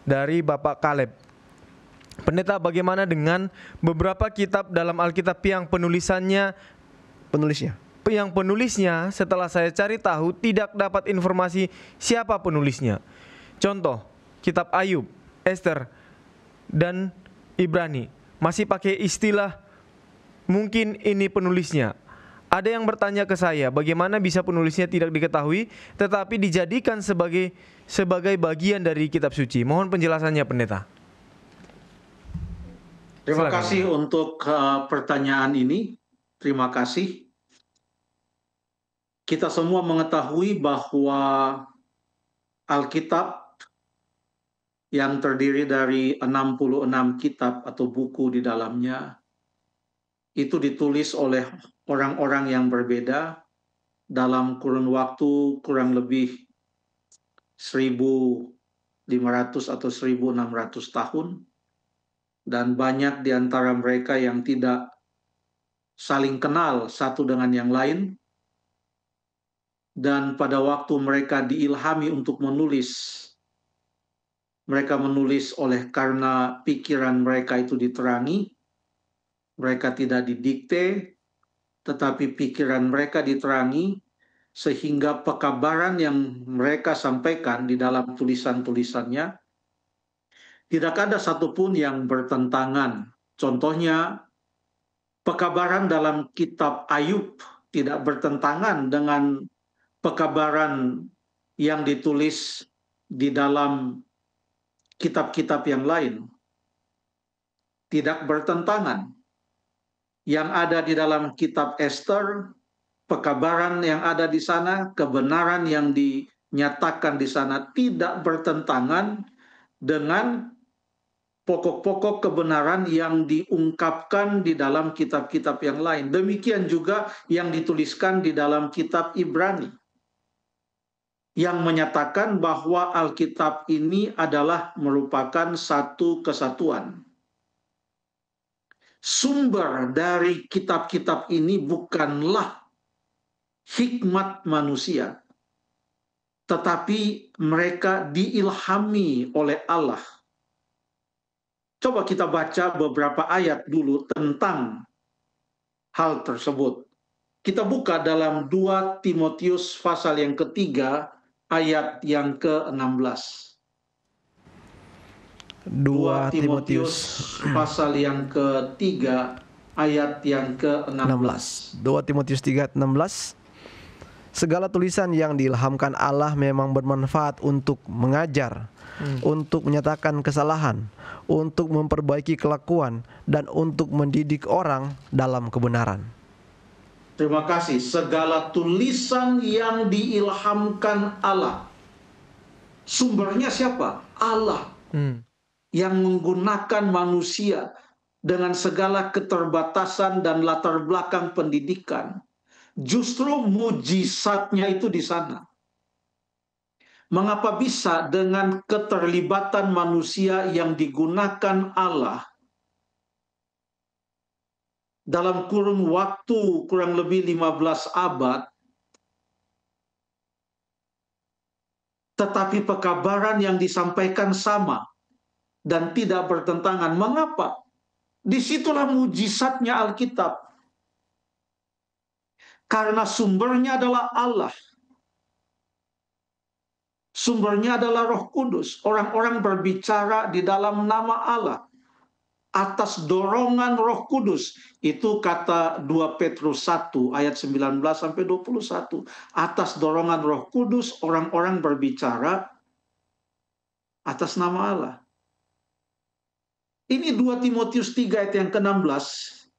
dari Bapak Kaleb. Pendeta, bagaimana dengan beberapa kitab dalam Alkitab yang penulisnya setelah saya cari tahu tidak dapat informasi siapa penulisnya. Contoh, kitab Ayub, Ester, dan Ibrani masih pakai istilah mungkin ini penulisnya. Ada yang bertanya ke saya, bagaimana bisa penulisnya tidak diketahui tetapi dijadikan sebagai bagian dari kitab suci. Mohon penjelasannya, pendeta. Terima Silakan. kasih untuk pertanyaan ini. Terima kasih. Kita semua mengetahui bahwa Alkitab yang terdiri dari 66 kitab atau buku di dalamnya itu ditulis oleh orang-orang yang berbeda dalam kurun waktu kurang lebih 1.500 atau 1.600 tahun. Dan banyak di antara mereka yang tidak saling kenal satu dengan yang lain. Dan pada waktu mereka diilhami untuk menulis, mereka menulis karena pikiran mereka itu diterangi. Mereka tidak didikte, tetapi pikiran mereka diterangi, sehingga pekabaran yang mereka sampaikan di dalam tulisan-tulisannya tidak ada satupun yang bertentangan. Contohnya, pekabaran dalam kitab Ayub tidak bertentangan dengan pekabaran yang ditulis di dalam kitab-kitab yang lain. Tidak bertentangan. Yang ada di dalam kitab Ester, pekabaran yang ada di sana, kebenaran yang dinyatakan di sana tidak bertentangan dengan pokok-pokok kebenaran yang diungkapkan di dalam kitab-kitab yang lain. Demikian juga yang dituliskan di dalam kitab Ibrani, yang menyatakan bahwa Alkitab ini adalah merupakan satu kesatuan. Sumber dari kitab-kitab ini bukanlah hikmat manusia, tetapi mereka diilhami oleh Allah. Coba kita baca beberapa ayat dulu tentang hal tersebut. Kita buka dalam 2 Timotius pasal yang ketiga, ayat yang ke-16. 2 Timotius pasal yang ketiga, ayat yang ke-16. 2 Timotius 3:16. Segala tulisan yang diilhamkan Allah memang bermanfaat untuk mengajar, untuk menyatakan kesalahan, untuk memperbaiki kelakuan, dan untuk mendidik orang dalam kebenaran. Terima kasih. Segala tulisan yang diilhamkan Allah. Sumbernya siapa? Allah. Yang menggunakan manusia dengan segala keterbatasan dan latar belakang pendidikan. Justru mujizatnya itu di sana. Mengapa bisa dengan keterlibatan manusia yang digunakan Allah dalam kurun waktu kurang lebih 15 abad, tetapi pekabaran yang disampaikan sama dan tidak bertentangan? Mengapa? Disitulah mujizatnya Alkitab. Karena sumbernya adalah Allah. Sumbernya adalah Roh Kudus. Orang-orang berbicara di dalam nama Allah atas dorongan Roh Kudus. Itu kata 2 Petrus 1 ayat 19 sampai 21. Atas dorongan Roh Kudus orang-orang berbicara atas nama Allah. Ini 2 Timotius 3 ayat yang ke-16.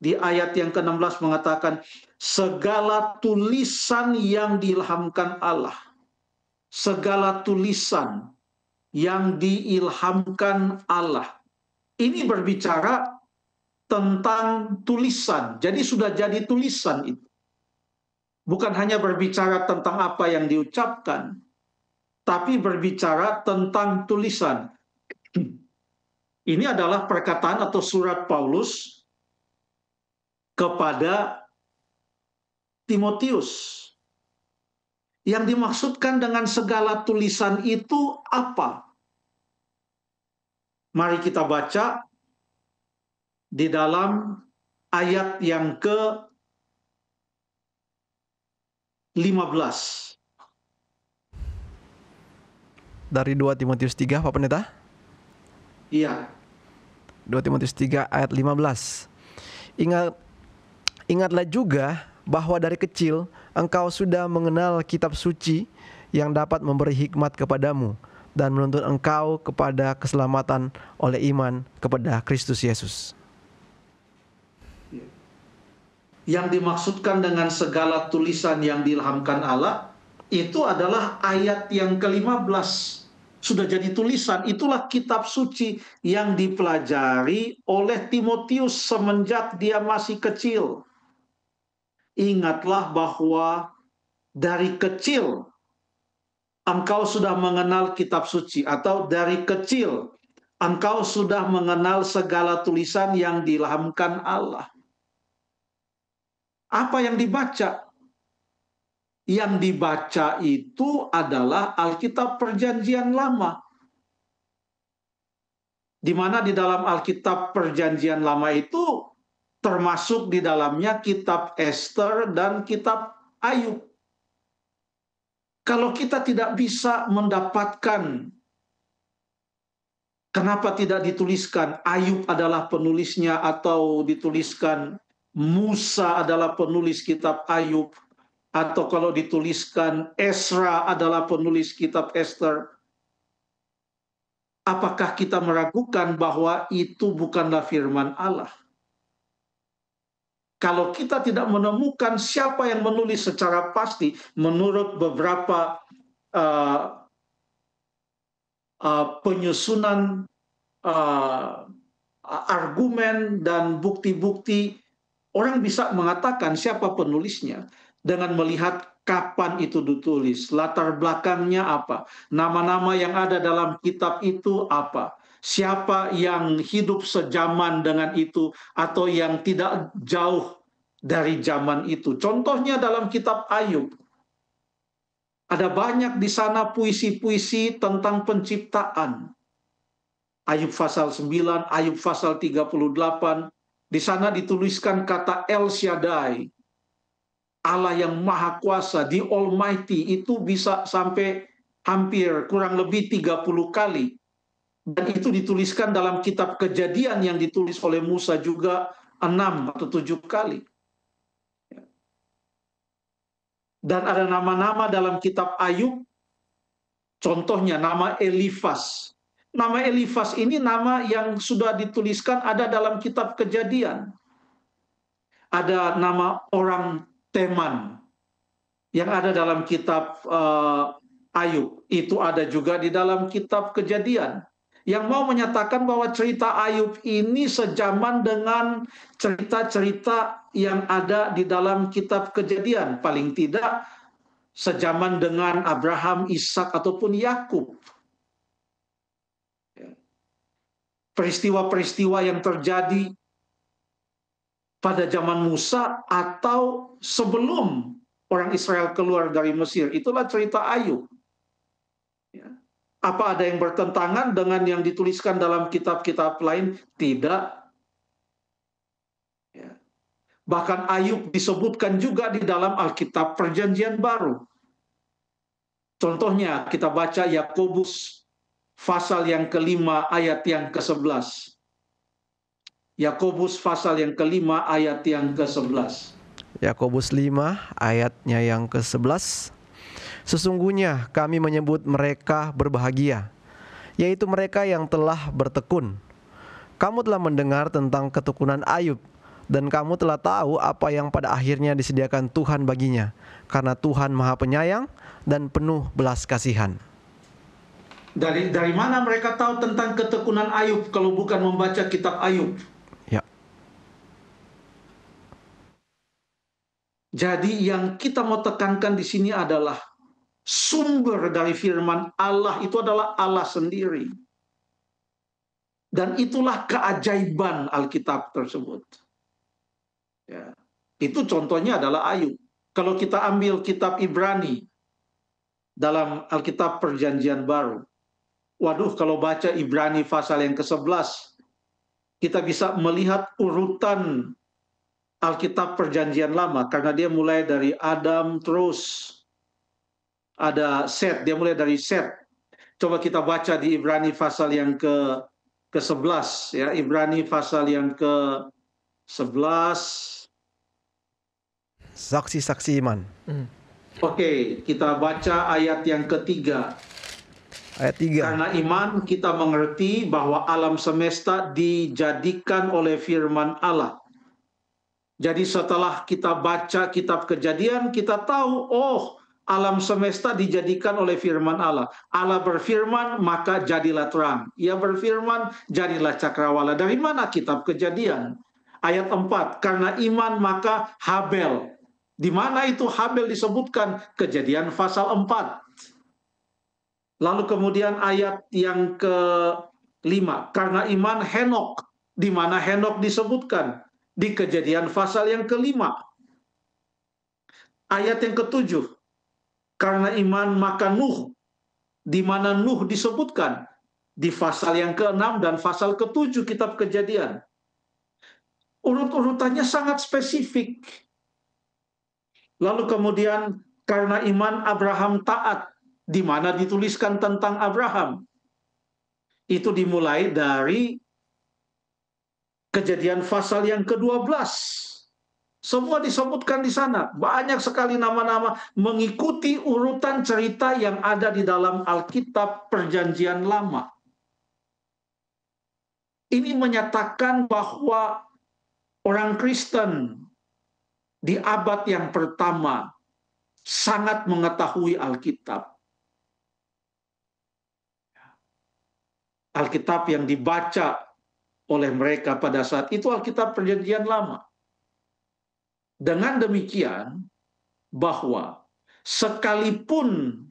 Di ayat yang ke-16 mengatakan, segala tulisan yang diilhamkan Allah. Segala tulisan yang diilhamkan Allah. Ini berbicara tentang tulisan. Jadi sudah jadi tulisan itu. Bukan hanya berbicara tentang apa yang diucapkan, tapi berbicara tentang tulisan. Ini adalah perkataan atau surat Paulus kepada Timotius. Yang dimaksudkan dengan segala tulisan itu apa? Mari kita baca di dalam ayat yang ke-15. Dari 2 Timotius 3, Pak Pendeta. Iya. 2 Timotius 3 ayat 15. Ingatlah juga bahwa dari kecil engkau sudah mengenal kitab suci yang dapat memberi hikmat kepadamu dan menuntun engkau kepada keselamatan oleh iman kepada Kristus Yesus. Yang dimaksudkan dengan segala tulisan yang diilhamkan Allah, itu adalah ayat yang ke-15. Sudah jadi tulisan, itulah kitab suci yang dipelajari oleh Timotius semenjak dia masih kecil. Ingatlah bahwa dari kecil engkau sudah mengenal kitab suci, atau dari kecil engkau sudah mengenal segala tulisan yang diilhamkan Allah. Apa yang dibaca? Yang dibaca itu adalah Alkitab Perjanjian Lama. Di mana di dalam Alkitab Perjanjian Lama itu termasuk di dalamnya kitab Ester dan kitab Ayub. Kalau kita tidak bisa mendapatkan, kenapa tidak dituliskan Ayub adalah penulisnya, atau dituliskan Musa adalah penulis kitab Ayub, atau kalau dituliskan Esra adalah penulis kitab Ester, apakah kita meragukan bahwa itu bukanlah firman Allah? Kalau kita tidak menemukan siapa yang menulis secara pasti, menurut beberapa penyusunan argumen dan bukti-bukti, orang bisa mengatakan siapa penulisnya dengan melihat kapan itu ditulis, latar belakangnya apa, nama-nama yang ada dalam kitab itu apa, siapa yang hidup sejaman dengan itu atau yang tidak jauh dari zaman itu. Contohnya dalam kitab Ayub, ada banyak di sana puisi-puisi tentang penciptaan. Ayub pasal 9, Ayub pasal 38, di sana dituliskan kata El Shaddai, Allah yang Maha Kuasa, the Almighty, itu bisa sampai hampir kurang lebih 30 kali. Dan itu dituliskan dalam kitab Kejadian yang ditulis oleh Musa juga 6 atau 7 kali. Dan ada nama-nama dalam kitab Ayub, contohnya nama Elifas. Nama Elifas ini nama yang sudah dituliskan ada dalam kitab Kejadian. Ada nama orang Teman yang ada dalam kitab Ayub. Itu ada juga di dalam kitab Kejadian. Yang mau menyatakan bahwa cerita Ayub ini sejaman dengan cerita-cerita yang ada di dalam kitab Kejadian. Paling tidak sejaman dengan Abraham, Ishak, ataupun Yakub. Peristiwa-peristiwa yang terjadi pada zaman Musa atau sebelum orang Israel keluar dari Mesir, itulah cerita Ayub. Apa ada yang bertentangan dengan yang dituliskan dalam kitab-kitab lain? Tidak. Bahkan Ayub disebutkan juga di dalam Alkitab Perjanjian Baru. Contohnya kita baca Yakobus pasal yang ke-5 ayat yang ke-11. Yakobus pasal yang ke-5 ayat yang ke-11. Yakobus 5 ayatnya yang ke-11. Sesungguhnya kami menyebut mereka berbahagia, yaitu mereka yang telah bertekun. Kamu telah mendengar tentang ketekunan Ayub, dan kamu telah tahu apa yang pada akhirnya disediakan Tuhan baginya, karena Tuhan Maha Penyayang dan penuh belas kasihan. Dari mana mereka tahu tentang ketekunan Ayub kalau bukan membaca kitab Ayub? Ya. Jadi yang kita mau tekankan di sini adalah sumber dari firman Allah itu adalah Allah sendiri. Dan itulah keajaiban Alkitab tersebut. Ya. Itu contohnya adalah Ayub. Kalau kita ambil kitab Ibrani dalam Alkitab Perjanjian Baru, Waduh, kalau baca Ibrani pasal yang ke-11, kita bisa melihat urutan Alkitab Perjanjian Lama, karena dia mulai dari Adam, terus ada Set, dia mulai dari Set. Coba kita baca di Ibrani pasal yang ke-11, ya, Ibrani pasal yang ke-11. Saksi-saksi iman. Oke, kita baca ayat yang ketiga. Ayat 3. Karena iman kita mengerti bahwa alam semesta dijadikan oleh firman Allah. Jadi setelah kita baca kitab Kejadian, kita tahu, oh, alam semesta dijadikan oleh firman Allah. Allah berfirman, maka jadilah terang. Ia berfirman, jadilah cakrawala. Dari mana kitab Kejadian? Ayat 4, karena iman maka Habel. Di mana itu Habel disebutkan? Kejadian pasal 4. Lalu kemudian ayat yang ke-5, karena iman Henok. Di mana Henok disebutkan? Di Kejadian pasal yang ke-5. Ayat yang ke-7, karena iman maka Nuh. Di mana Nuh disebutkan? Di pasal yang ke-6 dan pasal ke-7 kitab Kejadian. Urut-urutannya sangat spesifik. Lalu kemudian karena iman Abraham taat. Di mana dituliskan tentang Abraham? Itu dimulai dari Kejadian pasal yang ke-12. Semua disebutkan di sana. Banyak sekali nama-nama mengikuti urutan cerita yang ada di dalam Alkitab Perjanjian Lama. Ini menyatakan bahwa orang Kristen di abad yang pertama sangat mengetahui Alkitab. Alkitab yang dibaca oleh mereka pada saat itu Alkitab Perjanjian Lama. Dengan demikian, bahwa sekalipun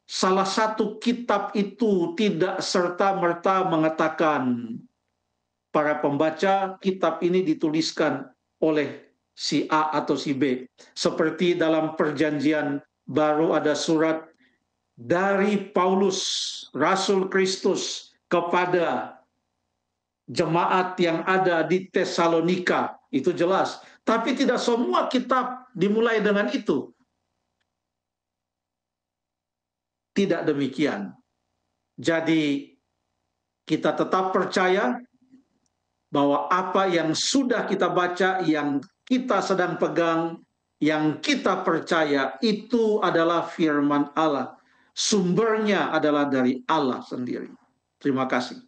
salah satu kitab itu tidak serta-merta mengatakan para pembaca kitab ini dituliskan oleh si A atau si B. Seperti dalam Perjanjian Baru ada surat dari Paulus, Rasul Kristus, kepada jemaat yang ada di Tesalonika, itu jelas. Tapi tidak semua kitab dimulai dengan itu. Tidak demikian. Jadi kita tetap percaya bahwa apa yang sudah kita baca, yang kita sedang pegang, yang kita percaya itu adalah firman Allah. Sumbernya adalah dari Allah sendiri. Terima kasih.